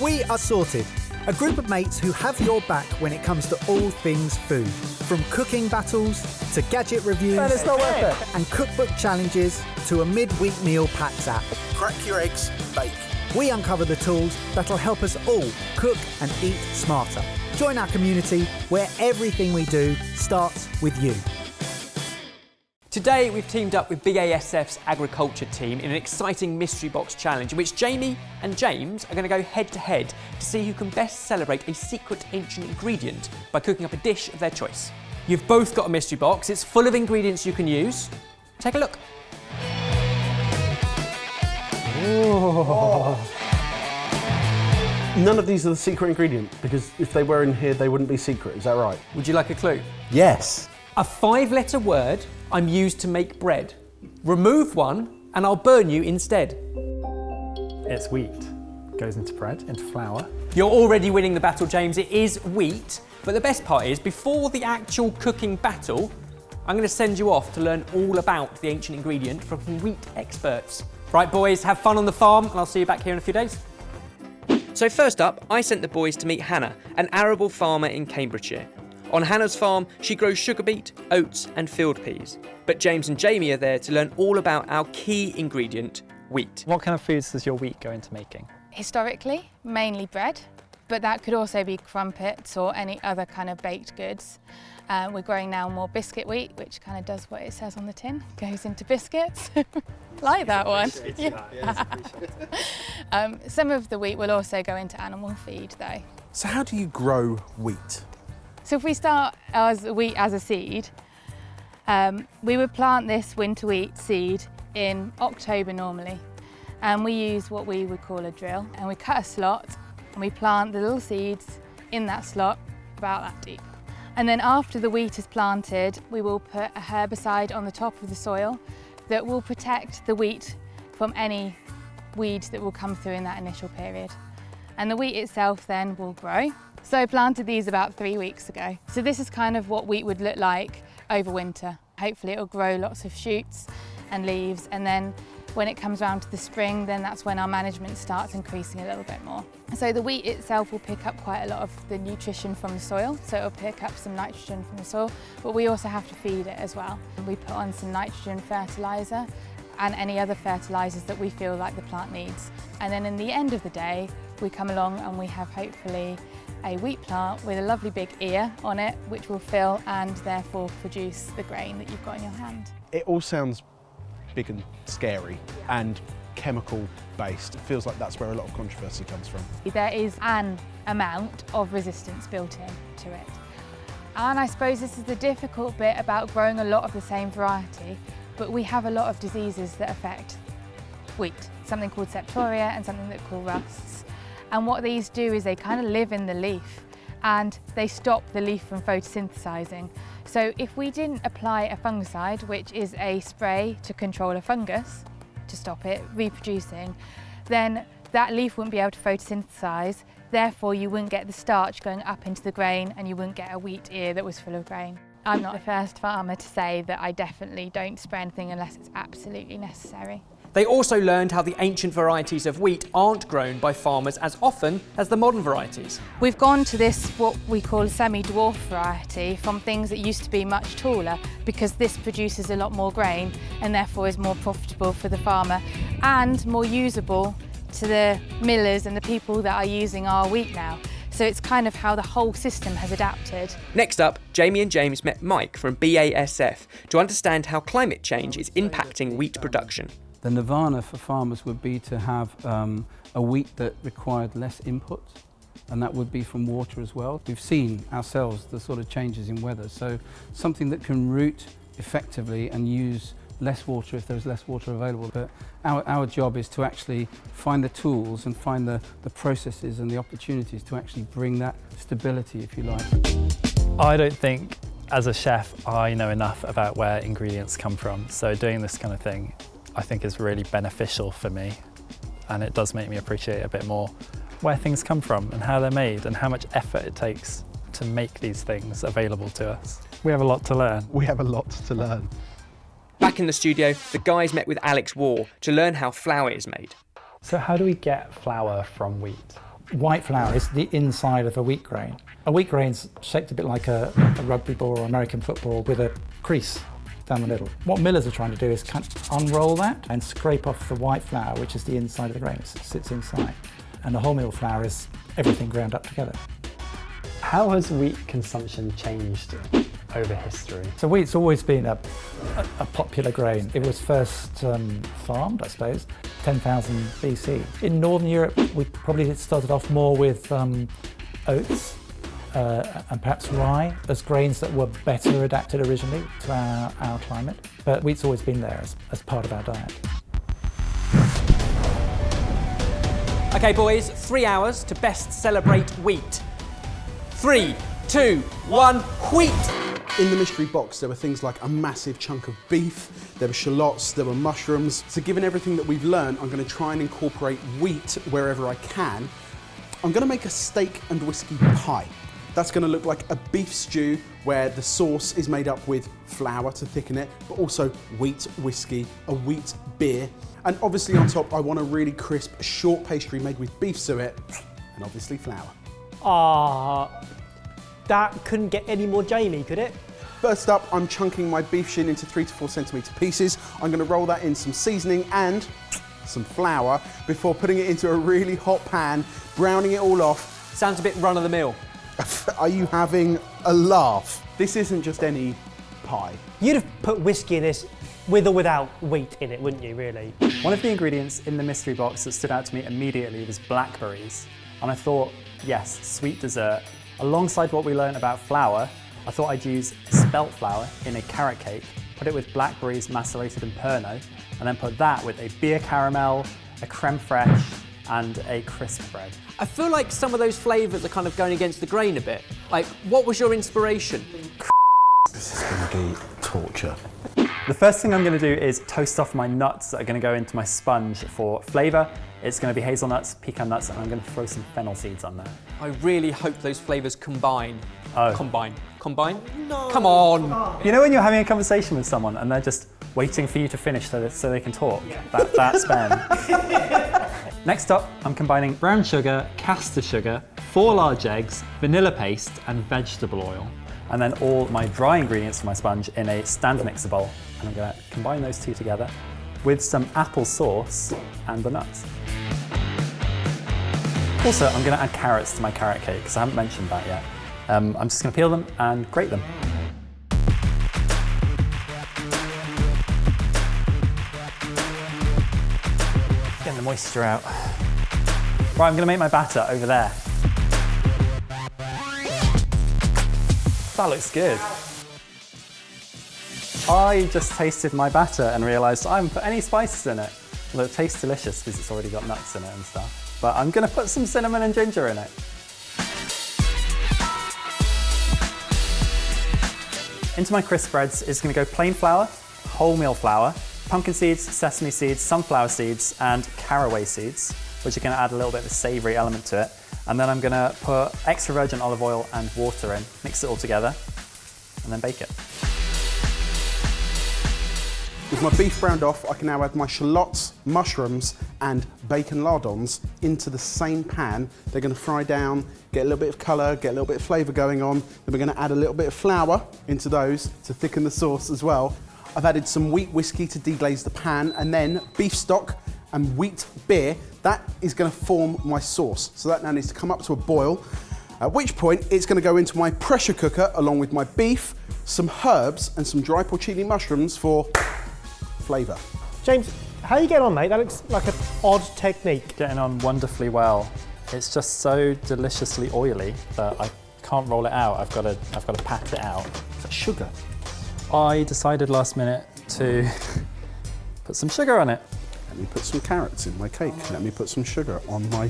We are Sorted, a group of mates who have your back when it comes to all things food. From cooking battles to gadget reviews it's not worth it. and cookbook challenges to a mid-week meal packs app. Crack your eggs, bake. We uncover the tools that'll help us all cook and eat smarter. Join our community where everything we do starts with you. Today we've teamed up with BASF's agriculture team in an exciting mystery box challenge in which Jamie and James are going to go head to head to see who can best celebrate a secret ancient ingredient by cooking up a dish of their choice. You've both got a mystery box, it's full of ingredients you can use. Take a look. None of these are the secret ingredient, because if they were in here they wouldn't be secret, is that right? Would you like a clue? Yes. A 5-letter word I'm used to make bread. Remove one and I'll burn you instead. It's wheat. Goes into bread, into flour. You're already winning the battle, James. It is wheat. But the best part is, before the actual cooking battle, I'm going to send you off to learn all about the ancient ingredient from wheat experts. Right, boys, have fun on the farm, and I'll see you back here in a few days. So first up, I sent the boys to meet Hannah, an arable farmer in Cambridgeshire. On Hannah's farm, she grows sugar beet, oats and field peas. But James and Jamie are there to learn all about our key ingredient, wheat. What kind of foods does your wheat go into making? Historically, mainly bread, but that could also be crumpets or any other kind of baked goods. We're growing now more biscuit wheat, which kind of does what it says on the tin, goes into biscuits. Like that one. Some of the wheat will also go into animal feed though. So how do you grow wheat? So if we start as wheat as a seed, we would plant this winter wheat seed in October normally. And we use what we would call a drill, and we cut a slot and we plant the little seeds in that slot about that deep. And then after the wheat is planted, we will put a herbicide on the top of the soil that will protect the wheat from any weeds that will come through in that initial period. And the wheat itself then will grow. So I planted these about 3 weeks ago. So this is kind of what wheat would look like over winter. Hopefully it'll grow lots of shoots and leaves, and then when it comes around to the spring, then that's when our management starts increasing a little bit more. So the wheat itself will pick up quite a lot of the nutrition from the soil, so it'll pick up some nitrogen from the soil, but we also have to feed it as well. We put on some nitrogen fertiliser and any other fertilisers that we feel like the plant needs. And then in the end of the day, we come along and we have hopefully a wheat plant with a lovely big ear on it, which will fill and therefore produce the grain that you've got in your hand. It all sounds big and scary and chemical based. It feels like that's where a lot of controversy comes from. There is an amount of resistance built into it. And I suppose this is the difficult bit about growing a lot of the same variety, but we have a lot of diseases that affect wheat, something called septoria and something that called rusts. And what these do is they kind of live in the leaf and they stop the leaf from photosynthesizing. So if we didn't apply a fungicide, which is a spray to control a fungus, to stop it reproducing, then that leaf wouldn't be able to photosynthesize, therefore you wouldn't get the starch going up into the grain and you wouldn't get a wheat ear that was full of grain. I'm not the first farmer to say that I definitely don't spray anything unless it's absolutely necessary. They also learned how the ancient varieties of wheat aren't grown by farmers as often as the modern varieties. We've gone to this, what we call a semi-dwarf variety, from things that used to be much taller, because this produces a lot more grain and therefore is more profitable for the farmer and more usable to the millers and the people that are using our wheat now. So it's kind of how the whole system has adapted. Next up, Jamie and James met Mike from BASF to understand how climate change is impacting wheat production. The nirvana for farmers would be to have a wheat that required less input, and that would be from water as well. We've seen ourselves the sort of changes in weather, so something that can root effectively and use less water if there's less water available. But our job is to actually find the tools and find the processes and the opportunities to actually bring that stability, if you like. I don't think, as a chef, I know enough about where ingredients come from, so doing this kind of thing I think is really beneficial for me, and it does make me appreciate a bit more where things come from and how they're made and how much effort it takes to make these things available to us. We have a lot to learn. We have a lot to learn. Back in the studio, the guys met with Waugh to learn how flour is made. So how do we get flour from wheat? White flour is the inside of a wheat grain. A wheat grain's shaped a bit like a rugby ball or American football with a crease down the middle. What millers are trying to do is kind of unroll that and scrape off the white flour, which is the inside of the grain. It sits inside. And the wholemeal flour is everything ground up together. How has wheat consumption changed over history? So wheat's always been a popular grain. It was first farmed, I suppose, 10,000 BC. In Northern Europe, we probably started off more with oats and perhaps rye as grains that were better adapted originally to our climate. But wheat's always been there as part of our diet. Okay, boys, 3 hours to best celebrate wheat. 3, 2, 1, wheat! In the mystery box, there were things like a massive chunk of beef, there were shallots, there were mushrooms. So given everything that we've learned, I'm going to try and incorporate wheat wherever I can. I'm going to make a steak and whiskey pie. That's going to look like a beef stew where the sauce is made up with flour to thicken it, but also wheat whiskey, a wheat beer. And obviously on top, I want a really crisp short pastry made with beef suet and obviously flour. That couldn't get any more Jamie, could it? First up, I'm chunking my beef shin into 3 to 4 centimetre pieces. I'm going to roll that in some seasoning and some flour before putting it into a really hot pan, browning it all off. Sounds a bit run-of-the-mill. Are you having a laugh? This isn't just any pie. You'd have put whiskey in this with or without wheat in it, wouldn't you, really? One of the ingredients in the mystery box that stood out to me immediately was blackberries. And I thought, yes, sweet dessert. Alongside what we learned about flour, I thought I'd use spelt flour in a carrot cake, put it with blackberries macerated in Pernod, and then put that with a beer caramel, a creme fraiche, and a crisp bread. I feel like some of those flavours are kind of going against the grain a bit. Like, what was your inspiration? This is going to be torture. The first thing I'm going to do is toast off my nuts that are going to go into my sponge for flavour. It's going to be hazelnuts, pecan nuts, and I'm going to throw some fennel seeds on there. I really hope those flavours combine. Oh. Combine? No. Come on. You know when you're having a conversation with someone and they're just waiting for you to finish so they can talk? Yeah. That's Ben. Next up, I'm combining brown sugar, caster sugar, 4 large eggs, vanilla paste, and vegetable oil. And then all my dry ingredients for my sponge in a stand mixer bowl. And I'm going to combine those two together with some apple sauce and the nuts. Also, I'm going to add carrots to my carrot cake because I haven't mentioned that yet. I'm just going to peel them and grate them. Getting the moisture out. Right, I'm going to make my batter over there. That looks good. I just tasted my batter and realised I haven't put any spices in it. Well, it tastes delicious because it's already got nuts in it and stuff. But I'm going to put some cinnamon and ginger in it. Into my crisp breads is going to go plain flour, wholemeal flour, pumpkin seeds, sesame seeds, sunflower seeds, and caraway seeds, which are going to add a little bit of a savoury element to it. And then I'm going to put extra virgin olive oil and water in, mix it all together, and then bake it. With my beef browned off, I can now add my shallots, mushrooms, and bacon lardons into the same pan. They're going to fry down, get a little bit of colour, get a little bit of flavour going on. Then we're going to add a little bit of flour into those to thicken the sauce as well. I've added some wheat whiskey to deglaze the pan, and then beef stock and wheat beer. That is going to form my sauce. So that now needs to come up to a boil, at which point it's going to go into my pressure cooker along with my beef, some herbs, and some dry porcini mushrooms for flavour. James, how you getting on, mate? That looks like an odd technique. Getting on wonderfully well. It's just so deliciously oily that I can't roll it out. I've got to pat it out. Is that sugar? I decided last minute to put some sugar on it. Let me put some carrots in my cake. Let me put some sugar on my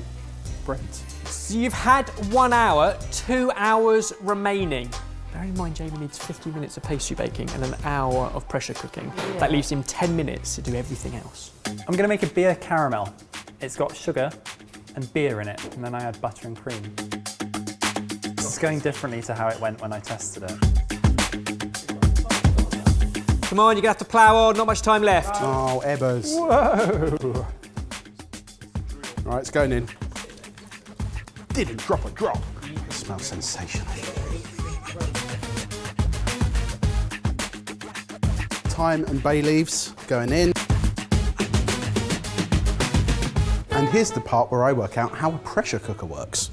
breads. So you've had 1 hour, 2 hours remaining. Bear in mind, Jamie needs 50 minutes of pastry baking and an hour of pressure cooking. Yeah. That leaves him 10 minutes to do everything else. I'm going to make a beer caramel. It's got sugar and beer in it, and then I add butter and cream. It's going differently to how it went when I tested it. Come on, you're going to have to plough on, not much time left. Oh, ebbers. Whoa! All right, it's going in. didn't drop a drop. It smells sensational. Thyme and bay leaves going in. And here's the part where I work out how a pressure cooker works.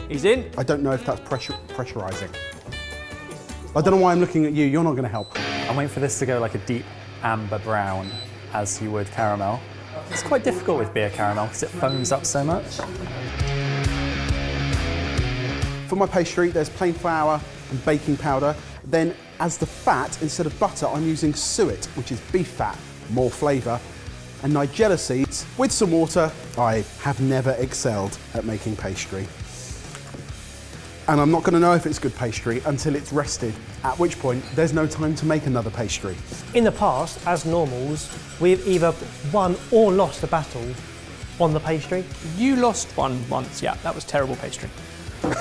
He's in. I don't know if that's pressurising. I don't know why I'm looking at you. You're not going to help. I'm waiting for this to go like a deep amber brown, as you would caramel. It's quite difficult with beer caramel because it foams up so much. For my pastry, there's plain flour and baking powder. Then, as the fat, instead of butter, I'm using suet, which is beef fat, more flavour, and nigella seeds with some water. I have never excelled at making pastry. And I'm not going to know if it's good pastry until it's rested, at which point there's no time to make another pastry. In the past, as normals, we've either won or lost a battle on the pastry. You lost one once, yeah, that was terrible pastry. I'm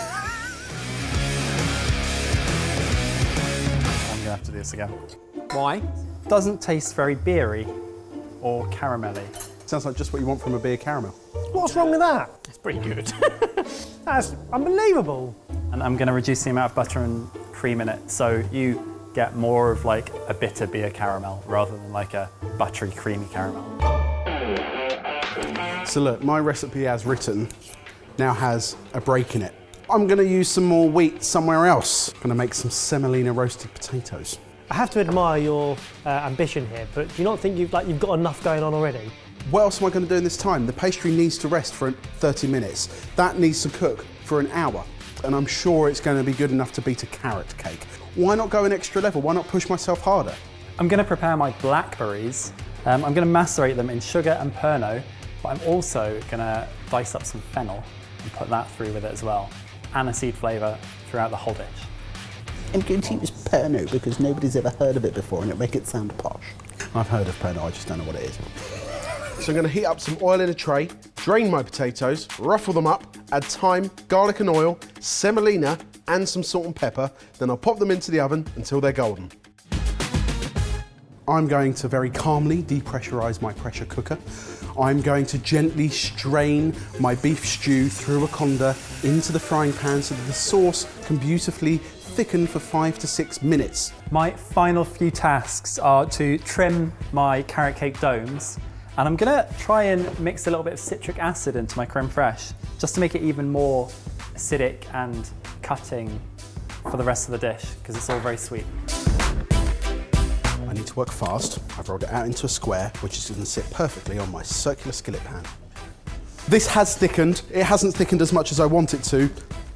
gonna have to do this again. Why? Doesn't taste very beery or caramelly. Sounds like just what you want from a beer caramel. What's wrong with that? It's pretty good. That's unbelievable. And I'm gonna reduce the amount of butter and cream in it so you get more of like a bitter beer caramel rather than like a buttery, creamy caramel. So look, my recipe as written now has a break in it. I'm going to use some more wheat somewhere else. I'm going to make some semolina roasted potatoes. I have to admire your ambition here, but do you not think you've got enough going on already? What else am I going to do in this time? The pastry needs to rest for 30 minutes. That needs to cook for an hour. And I'm sure it's going to be good enough to beat a carrot cake. Why not go an extra level? Why not push myself harder? I'm gonna prepare my blackberries. I'm gonna macerate them in sugar and Pernod, but I'm also gonna dice up some fennel and put that through with it as well. Aniseed flavour throughout the whole dish. I'm going to use Pernod because nobody's ever heard of it before and it'll make it sound posh. I've heard of Pernod, I just don't know what it is. So I'm going to heat up some oil in a tray, drain my potatoes, ruffle them up, add thyme, garlic and oil, semolina and some salt and pepper. Then I'll pop them into the oven until they're golden. I'm going to very calmly depressurise my pressure cooker. I'm going to gently strain my beef stew through a colander into the frying pan so that the sauce can beautifully thicken for 5 to 6 minutes. My final few tasks are to trim my carrot cake domes, and I'm gonna try and mix a little bit of citric acid into my creme fraiche just to make it even more acidic and cutting for the rest of the dish because it's all very sweet. I need to work fast. I've rolled it out into a square, which is going to sit perfectly on my circular skillet pan. This has thickened. It hasn't thickened as much as I want it to.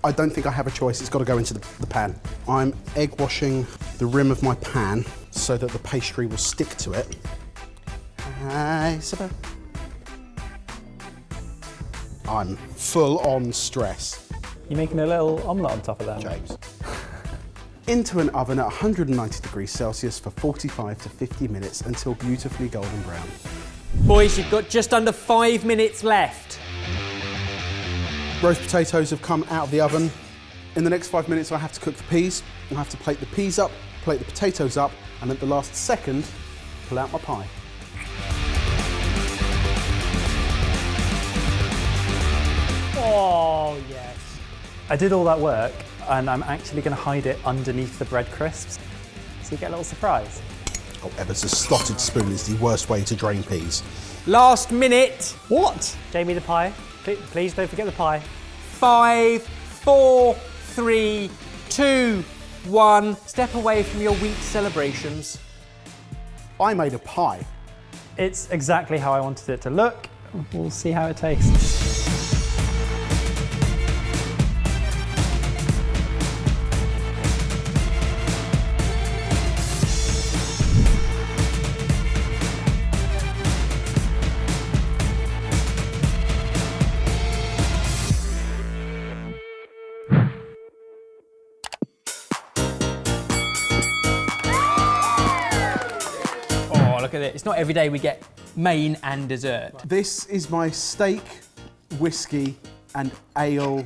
I don't think I have a choice. It's got to go into the pan. I'm egg washing the rim of my pan so that the pastry will stick to it. Hi, Isabel. I'm full on stress. You're making a little omelette on top of that, James. Into an oven at 190 degrees Celsius for 45 to 50 minutes until beautifully golden brown. Boys, you've got just under 5 minutes left. Roast potatoes have come out of the oven. In the next 5 minutes, I have to cook the peas. I have to plate the peas up, plate the potatoes up, and at the last second, pull out my pie. Oh, yes. I did all that work and I'm actually going to hide it underneath the bread crisps so you get a little surprise. Oh, Evans, a slotted spoon is the worst way to drain peas. Last minute. What? Jamie, the pie. Please don't forget the pie. 5, 4, 3, 2, 1. Step away from your wheat celebrations. I made a pie. It's exactly how I wanted it to look. We'll see how it tastes. Look at it. It's not every day we get main and dessert. This is my steak, whiskey and ale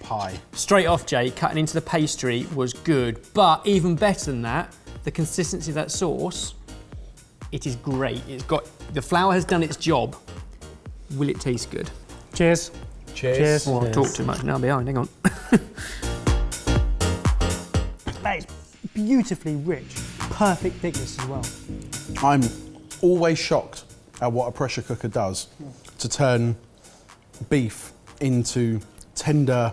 pie. Straight off, Jay, cutting into the pastry was good, but even better than that, the consistency of that sauce It is great. The flour has done its job. Will it taste good? Cheers. Cheers. Oh, I've talked too much now behind, hang on. That is beautifully rich, perfect thickness as well. I'm always shocked at what a pressure cooker does to turn beef into tender,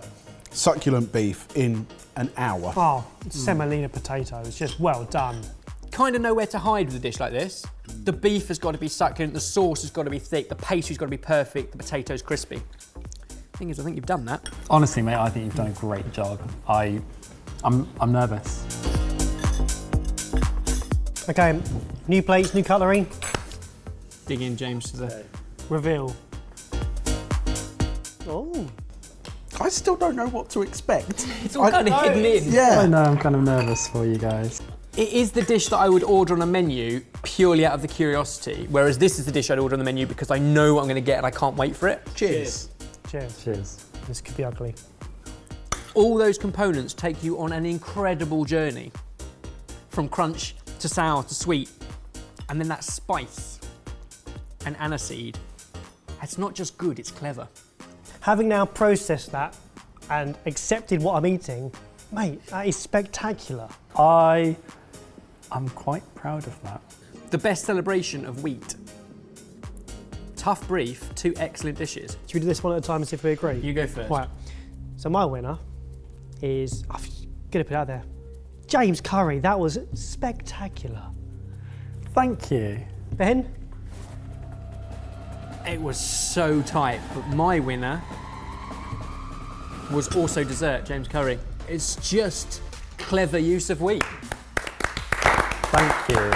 succulent beef in an hour. Oh, semolina potatoes, just well done. Kind of know where to hide with a dish like this. The beef has got to be succulent, the sauce has got to be thick, the pastry's got to be perfect, the potatoes crispy. Thing is, I think you've done that. Honestly, mate, I think you've done a great job. I'm nervous. Okay, new plates, new cutlery. Dig in, James, to the Reveal. Oh. I still don't know what to expect. It's all kind of hidden in. Yeah. I know, I'm kind of nervous for you guys. It is the dish that I would order on a menu purely out of the curiosity, whereas this is the dish I'd order on the menu because I know what I'm going to get and I can't wait for it. Cheers. Cheers. Cheers. This could be ugly. All those components take you on an incredible journey. From crunch to sour to sweet. And then that spice and aniseed. It's not just good, it's clever. Having now processed that and accepted what I'm eating, mate, that is spectacular. I'm quite proud of that. The best celebration of wheat. Tough brief, 2 excellent dishes. Should we do this one at a time and see if we agree? You go first. Right. So my winner is, I'm gonna put it out there, James Curry. That was spectacular. Thank you. Ben? It was so tight, but my winner was also dessert, James Curry. It's just clever use of wheat. Thank you.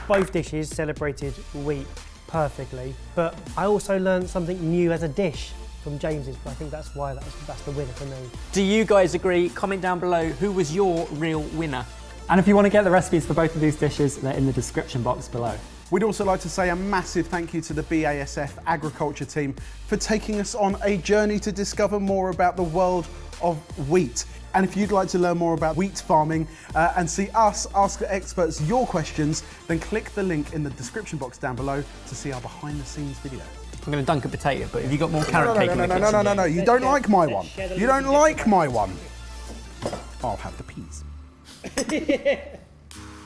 Both dishes celebrated wheat perfectly, but I also learned something new as a dish from James's, but I think that's why that's the winner for me. Do you guys agree? Comment down below who was your real winner. And if you want to get the recipes for both of these dishes, they're in the description box below. We'd also like to say a massive thank you to the BASF agriculture team for taking us on a journey to discover more about the world of wheat. And if you'd like to learn more about wheat farming and see us ask the experts your questions, then click the link in the description box down below to see our behind the scenes video. I'm going to dunk a potato, but have you got more carrot cake in the kitchen? No, you don't like my one. You don't like my one. I'll have the peas.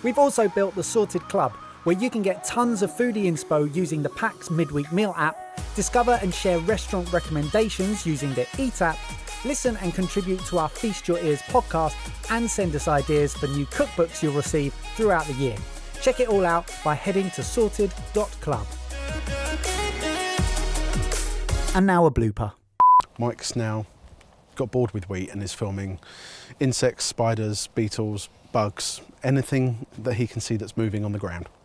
We've also built the Sorted Club, where you can get tons of foodie inspo using the Pax Midweek Meal app, discover and share restaurant recommendations using the Eat app, listen and contribute to our Feast Your Ears podcast, and send us ideas for new cookbooks you'll receive throughout the year. Check it all out by heading to sorted.club. And now a blooper. Mike's now got bored with wheat and is filming insects, spiders, beetles, bugs, anything that he can see that's moving on the ground.